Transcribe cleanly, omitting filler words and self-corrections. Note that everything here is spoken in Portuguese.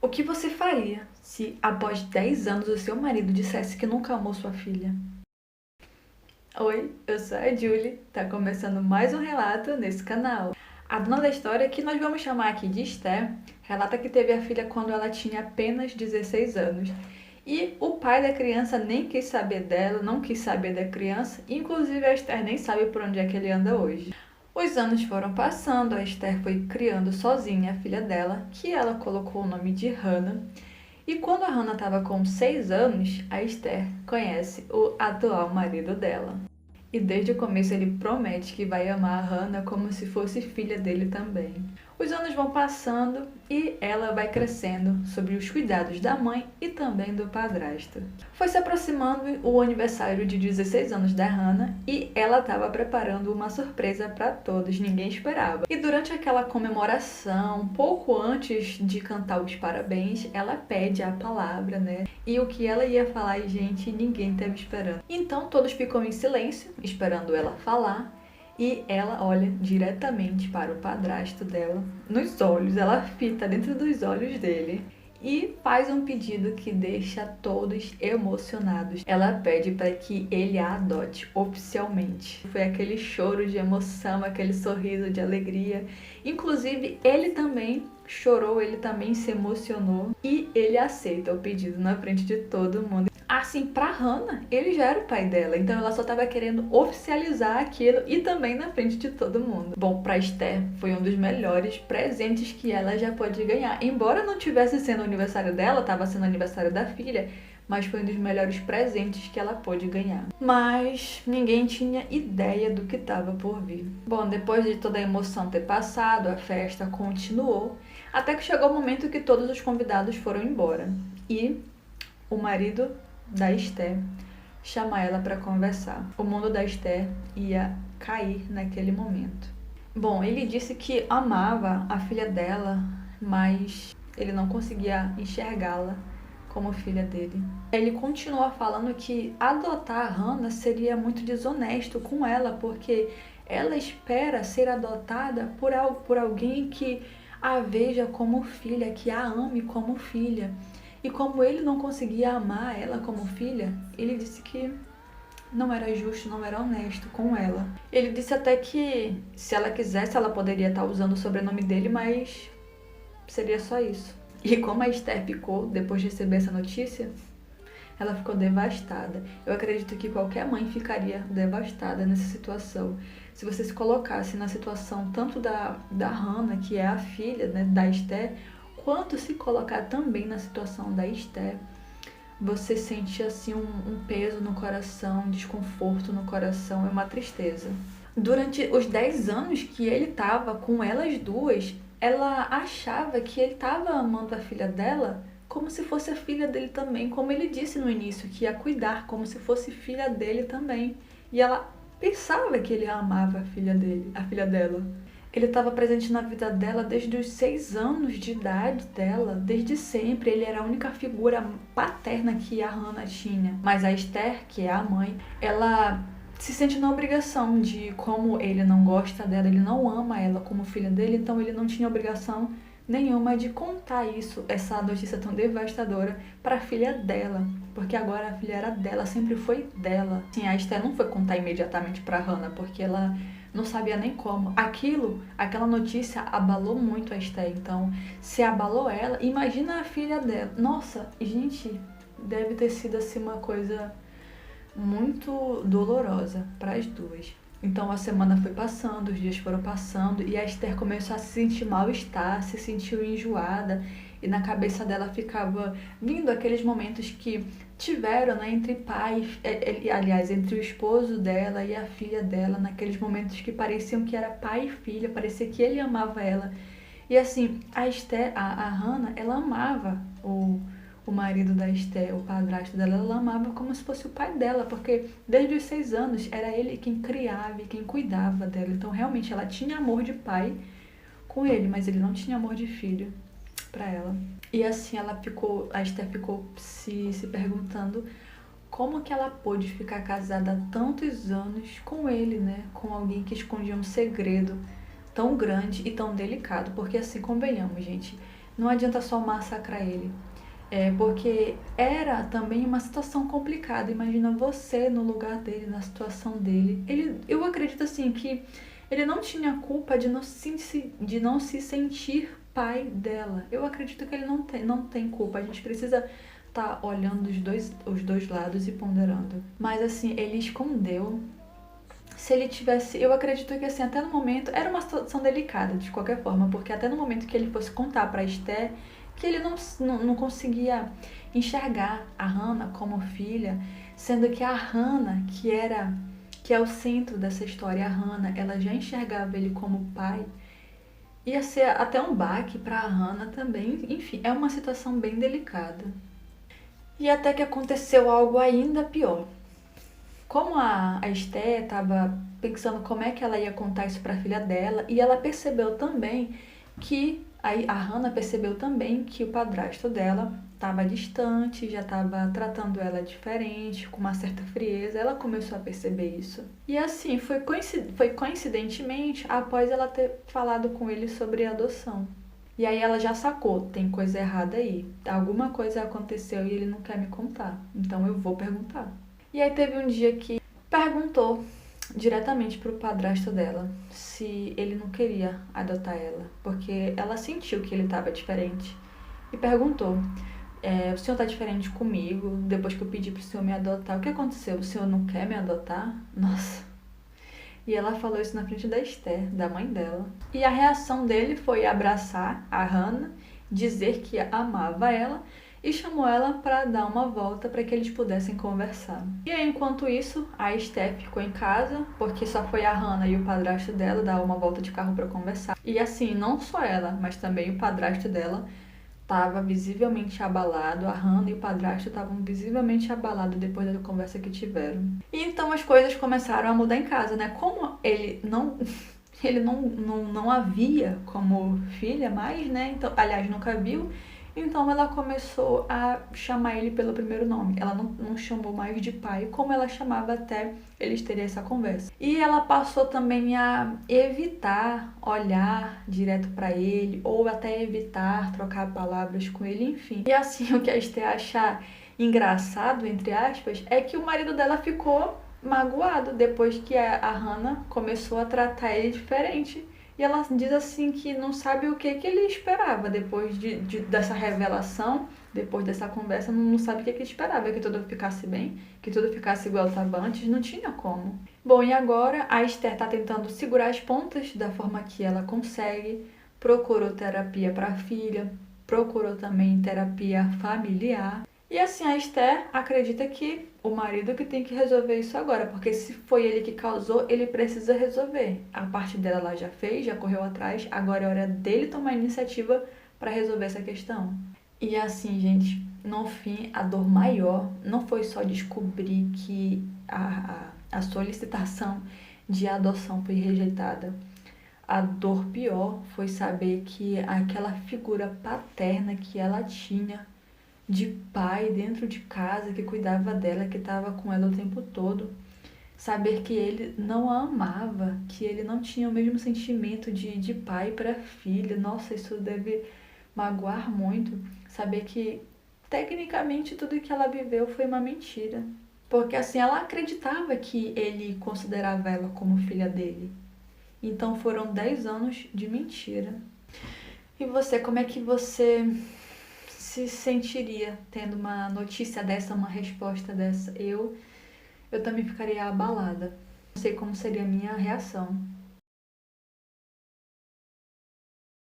O que você faria se, após 10 anos, o seu marido dissesse que nunca amou sua filha? Oi, eu sou a Julie, tá começando mais um relato nesse canal. A dona da história, que nós vamos chamar aqui de Esther, relata que teve a filha quando ela tinha apenas 16 anos. E o pai da criança nem quis saber dela, não quis saber da criança, inclusive a Esther nem sabe por onde é que ele anda hoje. Os anos foram passando, a Esther foi criando sozinha a filha dela, que ela colocou o nome de Hannah. E quando a Hannah estava com 6 anos, a Esther conhece o atual marido dela. E desde o começo ele promete que vai amar a Hannah como se fosse filha dele também. Os anos vão passando e ela vai crescendo sob os cuidados da mãe e também do padrasto. Foi se aproximando o aniversário de 16 anos da Hannah e ela estava preparando uma surpresa para todos, ninguém esperava. E durante aquela comemoração, pouco antes de cantar os parabéns, ela pede a palavra, né? E o que ela ia falar, gente, ninguém estava esperando. Então todos ficam em silêncio, esperando ela falar. E ela olha diretamente para o padrasto dela, nos olhos, ela fita dentro dos olhos dele e faz um pedido que deixa todos emocionados. Ela pede para que ele a adote oficialmente. Foi aquele choro de emoção, aquele sorriso de alegria. Inclusive, ele também chorou, ele também se emocionou e ele aceita o pedido na frente de todo mundo. Assim, pra Hannah, ele já era o pai dela, então ela só tava querendo oficializar aquilo e também na frente de todo mundo. Bom, pra Esther, foi um dos melhores presentes que ela já pôde ganhar. Embora não tivesse sendo o aniversário dela, tava sendo o aniversário da filha, mas foi um dos melhores presentes que ela pôde ganhar. Mas ninguém tinha ideia do que estava por vir. Bom, depois de toda a emoção ter passado, a festa continuou, até que chegou o momento que todos os convidados foram embora. E o marido da Esther chama ela para conversar. O mundo da Esther ia cair naquele momento. Bom, ele disse que amava a filha dela, mas ele não conseguia enxergá-la como filha dele. Ele continua falando que adotar a Hannah seria muito desonesto com ela, porque ela espera ser adotada por alguém que a veja como filha, que a ame como filha. E como ele não conseguia amar ela como filha, ele disse que não era justo, não era honesto com ela. Ele disse até que, se ela quisesse, ela poderia estar usando o sobrenome dele, mas seria só isso. E como a Esther ficou, depois de receber essa notícia, ela ficou devastada. Eu acredito que qualquer mãe ficaria devastada nessa situação. Se você se colocasse na situação tanto da Hannah, que é a filha, né, da Esther, quanto se colocar também na situação da Esther, você sente assim um peso no coração, um desconforto no coração, é uma tristeza. Durante os 10 anos que ele estava com elas duas, ela achava que ele estava amando a filha dela como se fosse a filha dele também, como ele disse no início, que ia cuidar como se fosse filha dele também. E ela pensava que ele amava a filha dele, a filha dela. Ele estava presente na vida dela desde os 6 anos de idade dela, desde sempre. Ele era a única figura paterna que a Hannah tinha. Mas a Esther, que é a mãe, ela se sente na obrigação de, como ele não gosta dela, ele não ama ela como filha dele, então ele não tinha obrigação nenhuma de contar isso, essa notícia tão devastadora, para a filha dela, porque agora a filha era dela, sempre foi dela. Sim, a Esther não foi contar imediatamente para Hannah, porque ela não sabia nem como. Aquela notícia abalou muito a Esther, então se abalou ela, imagina a filha dela. Nossa, gente, deve ter sido assim uma coisa muito dolorosa para as duas. Então a semana foi passando, os dias foram passando e a Esther começou a se sentir mal-estar, se sentiu enjoada e na cabeça dela ficava vindo aqueles momentos que tiveram, né, entre pais, aliás, entre o esposo dela e a filha dela, naqueles momentos que pareciam que era pai e filha, parecia que ele amava ela. E assim, a Esther, a Hannah, ela amava o marido da Esther, o padrasto dela, ela amava como se fosse o pai dela, porque desde os 6 anos era ele quem criava e quem cuidava dela. Então realmente ela tinha amor de pai com ele, mas ele não tinha amor de filho para ela. E assim a Esther ficou se perguntando como que ela pôde ficar casada há tantos anos com ele, né? Com alguém que escondia um segredo tão grande e tão delicado, porque assim, convenhamos, gente, não adianta só massacrar ele. Porque era também uma situação complicada. Imagina você no lugar dele, na situação dele. Eu acredito assim que ele não tinha culpa de não se sentir pai dela. Eu acredito que ele não tem culpa. A gente precisa estar olhando os dois lados e ponderando. Mas assim, ele escondeu. Se ele tivesse, eu acredito que assim, até no momento, era uma situação delicada de qualquer forma, porque até no momento que ele fosse contar pra Esther, que ele não conseguia enxergar a Hannah como filha, sendo que a Hannah, que é o centro dessa história, a Hannah, ela já enxergava ele como pai, ia ser até um baque pra Hannah também, enfim, é uma situação bem delicada. E até que aconteceu algo ainda pior. Como a Esté estava pensando como é que ela ia contar isso para a filha dela, e ela percebeu também que a Hannah percebeu também que o padrasto dela estava distante, já estava tratando ela diferente, com uma certa frieza. Ela começou a perceber isso. E assim, foi coincidentemente após ela ter falado com ele sobre a adoção. E aí ela já sacou, tem coisa errada aí. Alguma coisa aconteceu e ele não quer me contar. Então eu vou perguntar. E aí teve um dia que perguntou diretamente pro padrasto dela se ele não queria adotar ela, porque ela sentiu que ele estava diferente. E perguntou, o senhor tá diferente comigo, depois que eu pedi pro senhor me adotar, o que aconteceu? O senhor não quer me adotar? Nossa. E ela falou isso na frente da Esther, da mãe dela. E a reação dele foi abraçar a Hannah, dizer que amava ela e chamou ela para dar uma volta para que eles pudessem conversar. E aí, enquanto isso, a Esther ficou em casa, porque só foi a Hannah e o padrasto dela dar uma volta de carro para conversar. E assim, não só ela, mas também o padrasto dela estava visivelmente abalado, a Hannah e o padrasto estavam visivelmente abalados depois da conversa que tiveram. E então as coisas começaram a mudar em casa, né? Como ele não a via como filha mais, né? Então, aliás, nunca viu. Então ela começou a chamar ele pelo primeiro nome. Ela não chamou mais de pai, como ela chamava até eles terem essa conversa. E ela passou também a evitar olhar direto para ele, ou até evitar trocar palavras com ele, enfim. E assim, o que a Esther acha engraçado, entre aspas, é que o marido dela ficou magoado depois que a Hannah começou a tratar ele diferente. E ela diz assim que não sabe o que ele esperava depois dessa revelação, depois dessa conversa, não sabe o que ele esperava, que tudo ficasse bem, que tudo ficasse igual estava antes, não tinha como. Bom, e agora a Esther está tentando segurar as pontas da forma que ela consegue, procurou terapia para a filha, procurou também terapia familiar. E assim, a Esther acredita que o marido que tem que resolver isso agora, porque se foi ele que causou, ele precisa resolver. A parte dela ela já fez, já correu atrás, agora é hora dele tomar iniciativa para resolver essa questão. E assim, gente, no fim, a dor maior não foi só descobrir que a solicitação de adoção foi rejeitada. A dor pior foi saber que aquela figura paterna que ela tinha de pai dentro de casa, que cuidava dela, que estava com ela o tempo todo. Saber que ele não a amava, que ele não tinha o mesmo sentimento de pai para filha. Nossa, isso deve magoar muito. Saber que, tecnicamente, tudo que ela viveu foi uma mentira. Porque, assim, ela acreditava que ele considerava ela como filha dele. Então, foram 10 anos de mentira. E você, como é que você se sentiria tendo uma notícia dessa, uma resposta dessa? Eu também ficaria abalada. Não sei como seria a minha reação.